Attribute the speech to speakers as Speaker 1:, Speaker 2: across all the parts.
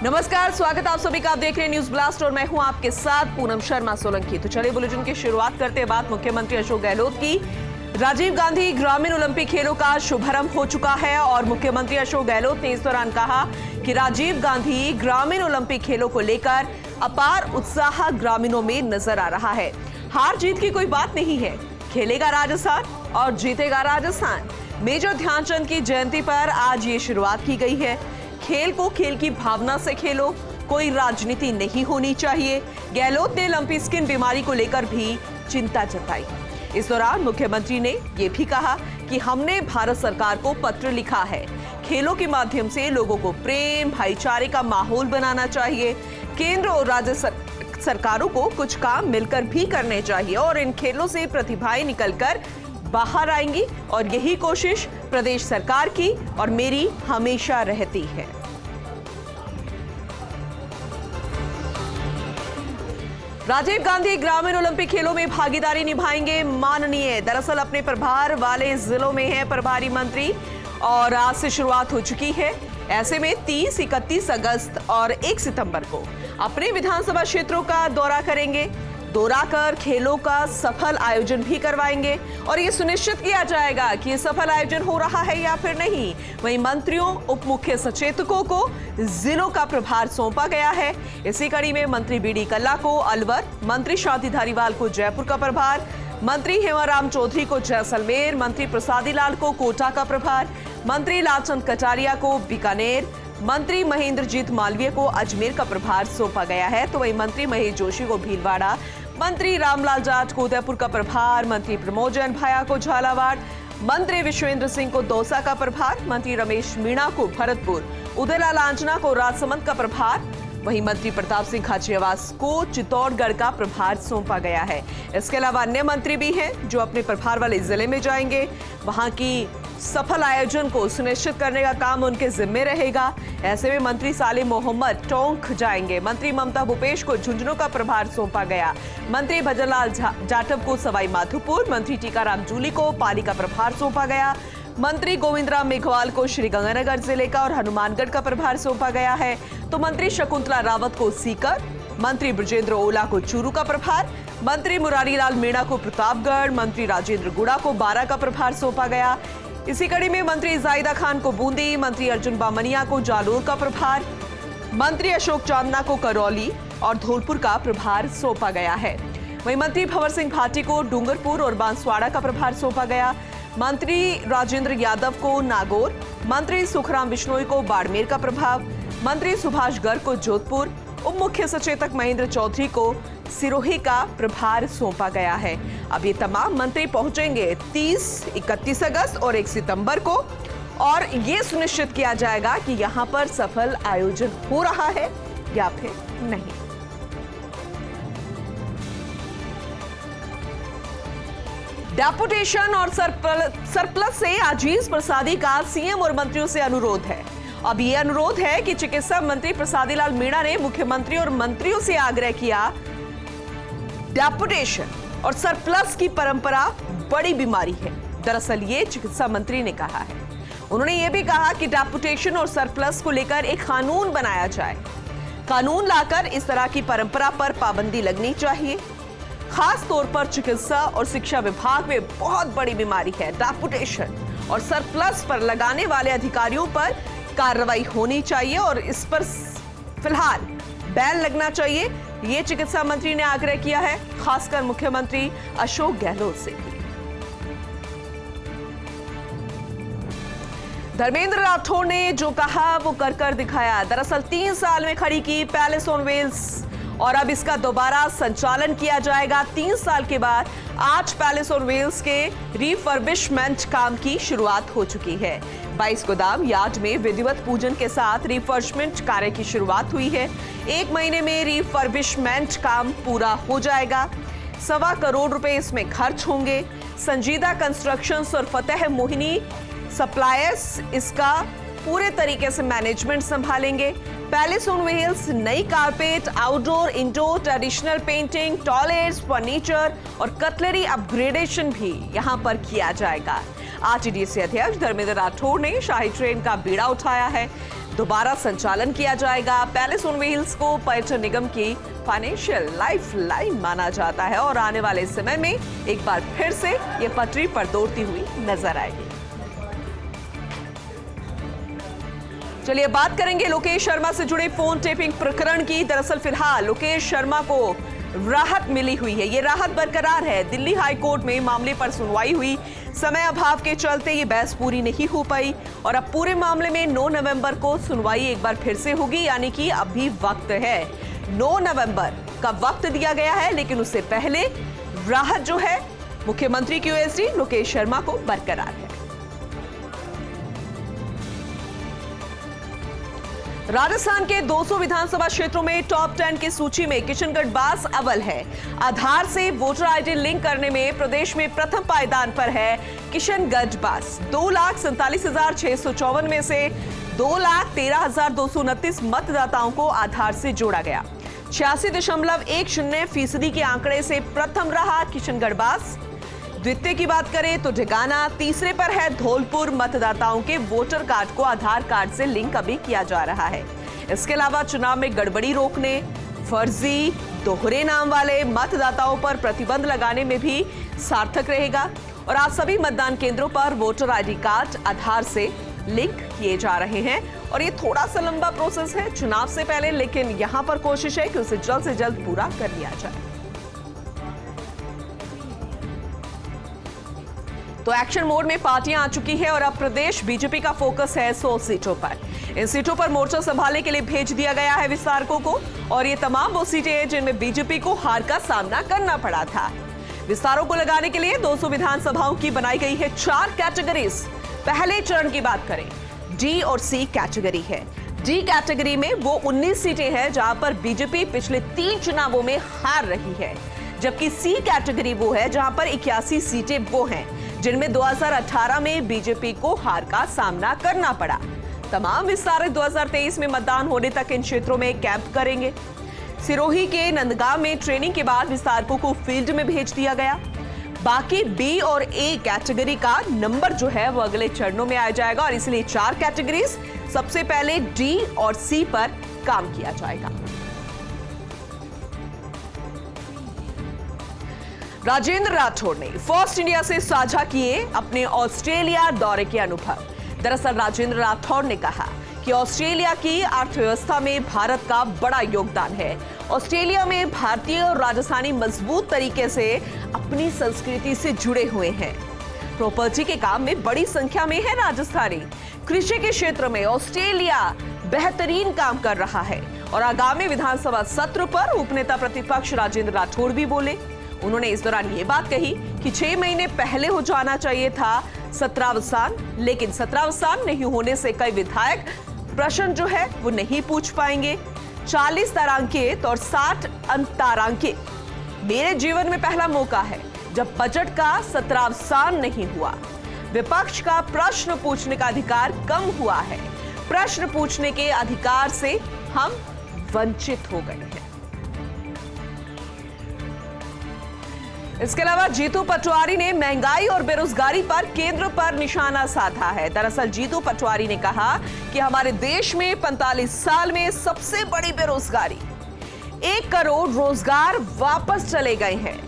Speaker 1: नमस्कार, स्वागत आप सभी का। आप देख रहे हैं न्यूज ब्लास्ट और मैं हूं आपके साथ पूनम शर्मा सोलंकी। तो चलिए बुलेटिन की शुरुआत करते हैं। बात मुख्यमंत्री अशोक गहलोत की। राजीव गांधी ग्रामीण ओलंपिक खेलों का शुभारंभ हो चुका है और मुख्यमंत्री अशोक गहलोत ने इस दौरान कहा कि राजीव गांधी ग्रामीण ओलंपिक खेलों को लेकर अपार उत्साह ग्रामीणों में नजर आ रहा है। हार जीत की कोई बात नहीं है, खेलेगा राजस्थान और जीतेगा राजस्थान। मेजर ध्यानचंद की जयंती पर आज ये शुरुआत की गई है। खेल को खेल की भावना से खेलो, कोई राजनीति नहीं होनी चाहिए। गहलोत ने लंपी स्किन बीमारी को लेकर भी चिंता जताई। इस दौरान मुख्यमंत्री ने यह भी कहा कि हमने भारत सरकार को पत्र लिखा है। खेलों के माध्यम से लोगों को प्रेम भाईचारे का माहौल बनाना चाहिए। केंद्र और राज्य सरकारों को कुछ काम मिलकर भी करने चाहिए और इन खेलों से प्रतिभाएं निकलकर बाहर आएंगी और यही कोशिश प्रदेश सरकार की और मेरी हमेशा रहती है। राजीव गांधी ग्रामीण ओलंपिक खेलों में भागीदारी निभाएंगे माननीय। दरअसल अपने प्रभार वाले जिलों में है प्रभारी मंत्री और आज से शुरुआत हो चुकी है। ऐसे में 30, 31 अगस्त और 1 सितंबर को अपने विधानसभा क्षेत्रों का दौरा करेंगे। दौरा कर खेलों का सफल आयोजन भी करवाएंगे और ये सुनिश्चित किया जाएगा कि ये सफल आयोजन हो रहा है या फिर नहीं। वहीं मंत्रियों, उप मुख्य सचेतकों को जिलों का प्रभार सौंपा गया है। इसी कड़ी में मंत्री बीडी कल्ला को अलवर, मंत्री शांति धारीवाल को जयपुर का प्रभार, मंत्री हेमाराम चौधरी को जैसलमेर, मंत्री प्रसादी लाल को कोटा का प्रभार, मंत्री लालचंद कटारिया को बीकानेर, मंत्री महेंद्रजीत मालवीय को अजमेर का प्रभार सौंपा गया है। तो वहीं मंत्री महेश जोशी को भीलवाड़ा, मंत्री रामलाल जाट को उदयपुर का प्रभार, मंत्री प्रमोजन भाया को झालावाड़, मंत्री विश्वेंद्र सिंह को दौसा का प्रभार, मंत्री रमेश मीणा को भरतपुर, उदयलाल आंजना को राजसमंद का प्रभार, वहीं मंत्री प्रताप सिंह खाचरियावास को चित्तौड़गढ़ का प्रभार सौंपा गया है। इसके अलावा अन्य मंत्री भी हैं जो अपने प्रभार वाले जिले में जाएंगे। वहां की सफल आयोजन को सुनिश्चित करने का काम उनके जिम्मे रहेगा। ऐसे में मंत्री सालिम मोहम्मद टोंक जाएंगे। मंत्री ममता भूपेश को झुंझुनू का प्रभार सौंपा गया। मंत्री भजनलाल जाटव को सवाई माधोपुर, मंत्री टीकाराम जूली को पाली का प्रभार सौंपा गया। मंत्री गोविंदराम मेघवाल को श्रीगंगानगर जिले का और हनुमानगढ़ का प्रभार सौंपा गया है। तो मंत्री शकुंतला रावत को सीकर, मंत्री ब्रजेंद्र ओला को चूरू का प्रभार, मंत्री मुरारीलाल मीणा को प्रतापगढ़, मंत्री राजेंद्र गुड़ा को बारा का प्रभार सौंपा गया। इसी कड़ी में मंत्री जाहिदा खान को बूंदी, मंत्री अर्जुन बामनिया को जालोर का प्रभार, मंत्री अशोक चांदना को करौली और धौलपुर का प्रभार सौंपा गया है। वहीं मंत्री भंवर सिंह भाटी को डूंगरपुर और बांसवाड़ा का प्रभार सौंपा गया। मंत्री राजेंद्र यादव को नागौर, मंत्री सुखराम बिश्नोई को बाड़मेर का प्रभार, मंत्री सुभाष गर्ग को जोधपुर, उप मुख्य सचेतक महेंद्र चौधरी को सिरोही का प्रभार सौंपा गया है। अब ये तमाम मंत्री पहुंचेंगे 30, 31 अगस्त और 1 सितंबर को और ये सुनिश्चित किया जाएगा कि यहां पर सफल आयोजन हो रहा है या फिर नहीं। डेपुटेशन और सरप्लस से अजीज प्रसादी का सीएम और मंत्रियों से अनुरोध है। अब यह अनुरोध है कि चिकित्सा मंत्री प्रसादी लाल मीणा ने मुख्यमंत्री और मंत्रियों से आग्रह किया। डेपुटेशन और सरप्लस की परंपरा बड़ी बीमारी है, दरअसल ये चिकित्सा मंत्री ने कहा है। उन्होंने ये भी कहा कि डेपुटेशन और सरप्लस को लेकर एक कानून बनाया जाए। कानून लाकर इस तरह की परंपरा पर पाबंदी लगनी चाहिए। खास तौर पर चिकित्सा और शिक्षा विभाग में बहुत बड़ी बीमारी है डेपुटेशन और सरप्लस पर लगाने वाले अधिकारियों पर कार्रवाई होनी चाहिए और इस पर फिलहाल बैन लगना चाहिए। ये चिकित्सा मंत्री ने आग्रह किया है, खासकर मुख्यमंत्री अशोक गहलोत से भी। धर्मेंद्र राठौड़ ने जो कहा वो कर दिखाया। दरअसल 3 साल में खड़ी की पैलेस ऑन व्हील्स और अब इसका दोबारा संचालन किया जाएगा 3 साल के बाद। आज पैलेस ऑन व्हील्स के रिफर्बिशमेंट काम की शुरुआत हो चुकी है। 22 गोदाम यार्ड में विधिवत पूजन के साथ रिफर्बिशमेंट कार्य की शुरुआत हुई है। 1 महीने में रिफर्बिशमेंट काम पूरा हो जाएगा। 1.25 करोड़ रुपए इसमें खर्च होंगे। संजीदा कंस्ट्रक्शंस और फतेह मोहिनी सप्लायर्स इसका पूरे तरीके से मैनेजमेंट संभालेंगे। पैलेस ऑन व्हील्स नई carpet, outdoor, indoor, traditional painting, toilets, furniture और कटलरी अपग्रेडेशन भी यहां पर किया जाएगा। आरटीडीसी अध्यक्ष धर्मेंद्र राठौड़ ने शाही ट्रेन का बीड़ा उठाया है। दोबारा संचालन किया जाएगा। पैलेस ऑन व्हील्स को पर्यटन निगम की फाइनेंशियल लाइफ लाइन माना जाता है और आने वाले समय में एक बार फिर से ये पटरी पर दौड़ती हुई नजर आएगी। चलिए बात करेंगे लोकेश शर्मा से जुड़े फोन टेपिंग प्रकरण की। दरअसल फिलहाल लोकेश शर्मा को राहत मिली हुई है, ये राहत बरकरार है। दिल्ली हाई कोर्ट में मामले पर सुनवाई हुई, समय अभाव के चलते ये बहस पूरी नहीं हो पाई और अब पूरे मामले में 9 नवंबर को सुनवाई एक बार फिर से होगी, यानी कि अभी वक्त है। 9 नवंबर का वक्त दिया गया है, लेकिन उससे पहले राहत जो है मुख्यमंत्री की ओएसडी लोकेश शर्मा को बरकरार है। राजस्थान के 200 विधानसभा क्षेत्रों में टॉप 10 की सूची में किशनगढ़ बास अव्वल है। आधार से वोटर आईडी लिंक करने में प्रदेश में प्रथम पायदान पर है किशनगढ़ बास। 2,47,654 में से 2,13,229 मतदाताओं को आधार से जोड़ा गया। 86.10% के आंकड़े से प्रथम रहा किशनगढ़ बास। द्वितीय की बात करें तो ढगाना, तीसरे पर है धौलपुर। मतदाताओं के वोटर कार्ड को आधार कार्ड से लिंक अभी किया जा रहा है। इसके अलावा चुनाव में गड़बड़ी रोकने, फर्जी दोहरे नाम वाले मतदाताओं पर प्रतिबंध लगाने में भी सार्थक रहेगा। और आज सभी मतदान केंद्रों पर वोटर आईडी कार्ड आधार से लिंक किए जा रहे हैं और ये थोड़ा सा लंबा प्रोसेस है चुनाव से पहले, लेकिन यहां पर कोशिश है कि उसे जल्द से जल्द पूरा कर लिया जाए। तो एक्शन मोड में पार्टियां आ चुकी है और अब प्रदेश बीजेपी का फोकस है 100 सीटों पर। इन सीटों पर मोर्चा संभालने के लिए भेज दिया गया है विस्तारकों को और ये तमाम वो सीटें हैं जिनमें बीजेपी को हार का सामना करना पड़ा था। विस्तारों को लगाने के लिए 200 विधानसभाओं की बनाई गई है 4 कैटेगरीज। पहले चरण की बात करें, डी और सी कैटेगरी है। डी कैटेगरी में वो 19 सीटें हैं जहां पर बीजेपी पिछले 3 चुनावों में हार रही है, जबकि सी कैटेगरी वो है जहां पर 81 सीटें वो हैं जिनमें 2018 में बीजेपी को हार का सामना करना पड़ा। तमाम विस्तारक 2023 में मतदान होने तक इन क्षेत्रों में कैंप करेंगे। सिरोही के नंदगांव में ट्रेनिंग के बाद विस्तारकों को फील्ड में भेज दिया गया। बाकी बी और ए कैटेगरी का नंबर जो है वो अगले चरणों में आ जाएगा और इसलिए 4 कैटेगरीज, सबसे पहले डी और सी पर काम किया जाएगा। राजेंद्र राठौड़ ने फर्स्ट इंडिया से साझा किए अपने ऑस्ट्रेलिया दौरे के अनुभव। दरअसल राजेंद्र राठौड़ ने कहा कि ऑस्ट्रेलिया की अर्थव्यवस्था में भारत का बड़ा योगदान है। ऑस्ट्रेलिया में भारतीय और राजस्थानी मजबूत तरीके से अपनी संस्कृति से जुड़े हुए हैं। प्रॉपर्टी के काम में बड़ी संख्या में है राजस्थानी। कृषि के क्षेत्र में ऑस्ट्रेलिया बेहतरीन काम कर रहा है और आगामी विधानसभा सत्र पर उपनेता प्रतिपक्ष राजेंद्र राठौड़ भी बोले। उन्होंने इस दौरान ये बात कही कि 6 महीने पहले हो जाना चाहिए था सत्रावसान, लेकिन सत्रावसान नहीं होने से कई विधायक प्रश्न जो है वो नहीं पूछ पाएंगे। 40 तारांकित और 60 अंतारांकित मेरे जीवन में पहला मौका है जब बजट का सत्रावसान नहीं हुआ। विपक्ष का प्रश्न पूछने का अधिकार कम हुआ है। प्रश्न पूछने के अधिकार से हम वंचित हो गए हैं। इसके अलावा जीतू पटवारी ने महंगाई और बेरोजगारी पर केंद्र पर निशाना साधा है। दरअसल जीतू पटवारी ने कहा कि हमारे देश में 45 साल में सबसे बड़ी बेरोजगारी, 1 करोड़ रोजगार वापस चले गए हैं।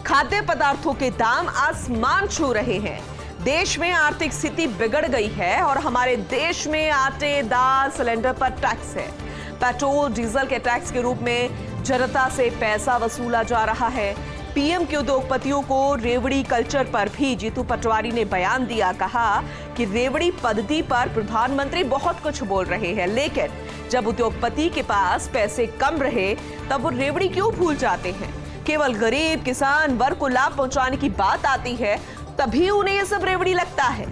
Speaker 1: खाद्य पदार्थों के दाम आसमान छू रहे हैं। देश में आर्थिक स्थिति बिगड़ गई है और हमारे देश में आटे, दाल, सिलेंडर पर टैक्स है। पेट्रोल, डीजल के टैक्स के रूप में जनता से पैसा वसूला जा रहा है। पीएम के उद्योगपतियों को रेवड़ी कल्चर पर भी जीतू पटवारी ने बयान दिया। कहा कि रेवड़ी पद्धति पर प्रधानमंत्री बहुत कुछ बोल रहे हैं, लेकिन जब उद्योगपति के पास पैसे कम रहे तब वो रेवड़ी क्यों भूल जाते हैं। केवल गरीब किसान वर्ग को लाभ पहुंचाने की बात आती है तभी उन्हें ये सब रेवड़ी लगता है।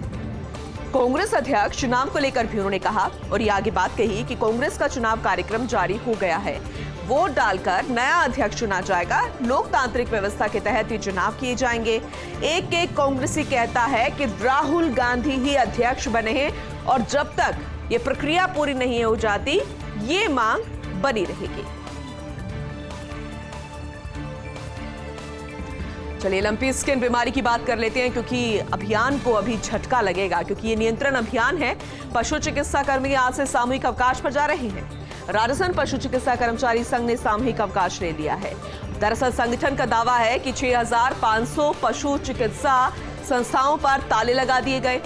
Speaker 1: कांग्रेस अध्यक्ष चुनाव को लेकर भी उन्होंने कहा और ये आगे बात कही कि कांग्रेस का चुनाव कार्यक्रम जारी हो गया है। वोट डालकर नया अध्यक्ष चुना जाएगा। लोकतांत्रिक व्यवस्था के तहत ये चुनाव किए जाएंगे। एक कांग्रेसी कहता है कि राहुल गांधी ही अध्यक्ष बने हैं और जब तक ये प्रक्रिया पूरी नहीं हो जाती ये मांग बनी रहेगी। चलिए लंपी स्किन बीमारी की बात कर लेते हैं, क्योंकि अभियान को अभी झटका लगेगा, क्योंकि ये नियंत्रण अभियान है। पशु चिकित्सा कर्मी आज से सामूहिक अवकाश पर जा रहे हैं। राजस्थान पशु चिकित्सा कर्मचारी संघ ने सामूहिक अवकाश ले लिया है। दरअसल संगठन का दावा है कि 6500 पशु चिकित्सा संस्थाओं पर ताले लगा दिए गए।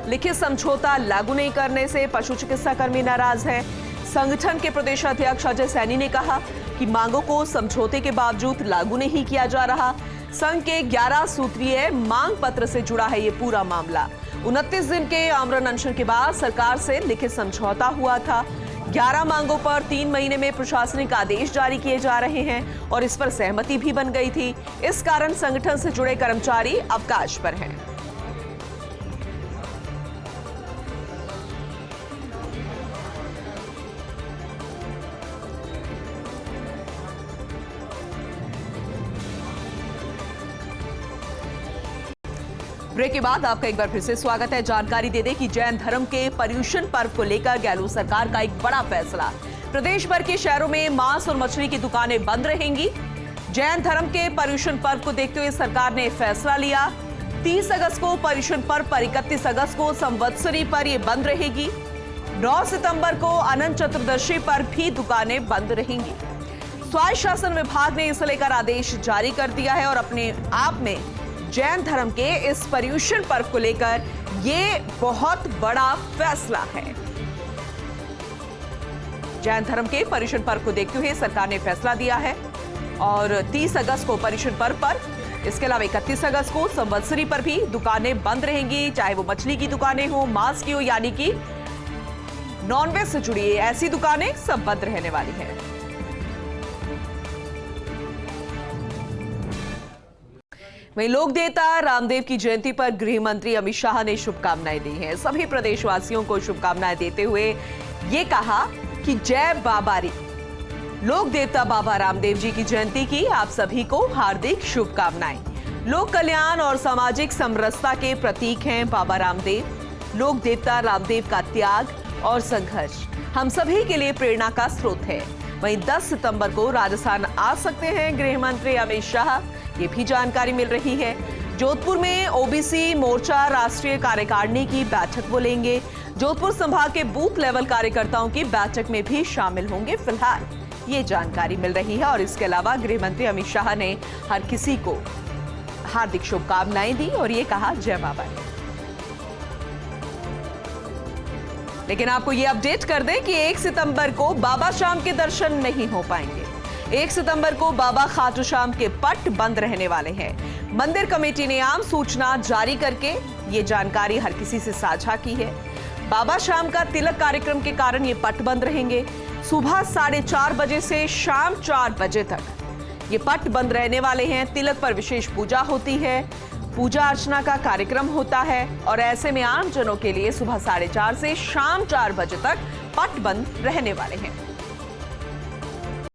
Speaker 1: लिखित समझौता लागू नहीं करने से पशु चिकित्सा कर्मी नाराज हैं। संगठन के प्रदेश अध्यक्ष अजय सैनी ने कहा कि मांगों को समझौते के बावजूद लागू नहीं किया जा रहा। संघ के 11 सूत्रीय मांग पत्र से जुड़ा है ये पूरा मामला। 29 दिन के आमरण अनशन के बाद सरकार से लिखित समझौता हुआ था। 11 मांगों पर 3 महीने में प्रशासनिक आदेश जारी किए जा रहे हैं और इस पर सहमति भी बन गई थी। इस कारण संगठन से जुड़े कर्मचारी अवकाश पर हैं। ब्रेक के बाद आपका एक बार फिर से स्वागत है। जानकारी दे दें कि जैन धर्म के पर्युषण पर्व को लेकर गहलोत सरकार का एक बड़ा फैसला। प्रदेश भर के शहरों में मांस और मछली की दुकानें बंद रहेंगी। जैन धर्म के पर्युषण पर्व को देखते हुए सरकार ने फैसला लिया। 30 अगस्त को पर्युषण पर्व पर, 31 अगस्त को संवत्सरी पर यह बंद रहेगी। 9 सितंबर को अनंत चतुर्दशी पर भी दुकानें बंद रहेंगी। स्वायत्त शासन विभाग ने इसे लेकर आदेश जारी कर दिया है और अपने आप में जैन धर्म के इस पर्युषण पर्व को लेकर ये बहुत बड़ा फैसला है। जैन धर्म के पर्युषण पर्व को देखते हुए सरकार ने फैसला दिया है और 30 अगस्त को पर्युषण पर्व पर, इसके अलावा 31 अगस्त को संवत्सरी पर भी दुकानें बंद रहेंगी, चाहे वो मछली की दुकानें हो, मांस की हो, यानी कि नॉनवेज से जुड़ी ऐसी दुकानें सब बंद रहने वाली है। वहीं लोक देवता रामदेव की जयंती पर गृह मंत्री अमित शाह ने शुभकामनाएं दी हैं। सभी प्रदेशवासियों को शुभकामनाएं देते हुए ये कहा कि जय बाबारी। लोक देवता बाबा रामदेव जी की जयंती की आप सभी को हार्दिक शुभकामनाएं। लोक कल्याण और सामाजिक समरसता के प्रतीक हैं बाबा रामदेव। लोक देवता रामदेव का त्याग और संघर्ष हम सभी के लिए प्रेरणा का स्रोत है। वहीं 10 सितंबर को राजस्थान आ सकते हैं गृह मंत्री अमित शाह, ये भी जानकारी मिल रही है। जोधपुर में ओबीसी मोर्चा राष्ट्रीय कार्यकारिणी की बैठक बोलेंगे। जोधपुर संभाग के बूथ लेवल कार्यकर्ताओं की बैठक में भी शामिल होंगे। फिलहाल ये जानकारी मिल रही है और इसके अलावा गृह मंत्री अमित शाह ने हर किसी को हार्दिक शुभकामनाएं दी और ये कहा जय बाबा। लेकिन आपको ये अपडेट कर दें कि 1 सितंबर को बाबा शाम के दर्शन नहीं हो पाएंगे। 1 सितंबर को बाबा खाटू श्याम के पट बंद रहने वाले हैं। मंदिर कमेटी ने आम सूचना जारी करके ये जानकारी हर किसी से साझा की है। बाबा शाम का तिलक कार्यक्रम के कारण ये पट बंद रहेंगे। सुबह 4:30 बजे से शाम 4 बजे तक ये पट बंद रहने वाले हैं। तिलक पर विशेष पूजा होती है, पूजा अर्चना का कार्यक्रम होता है और ऐसे में आम जनों के लिए सुबह 4:30 से शाम 4 बजे तक पट बंद रहने वाले हैं।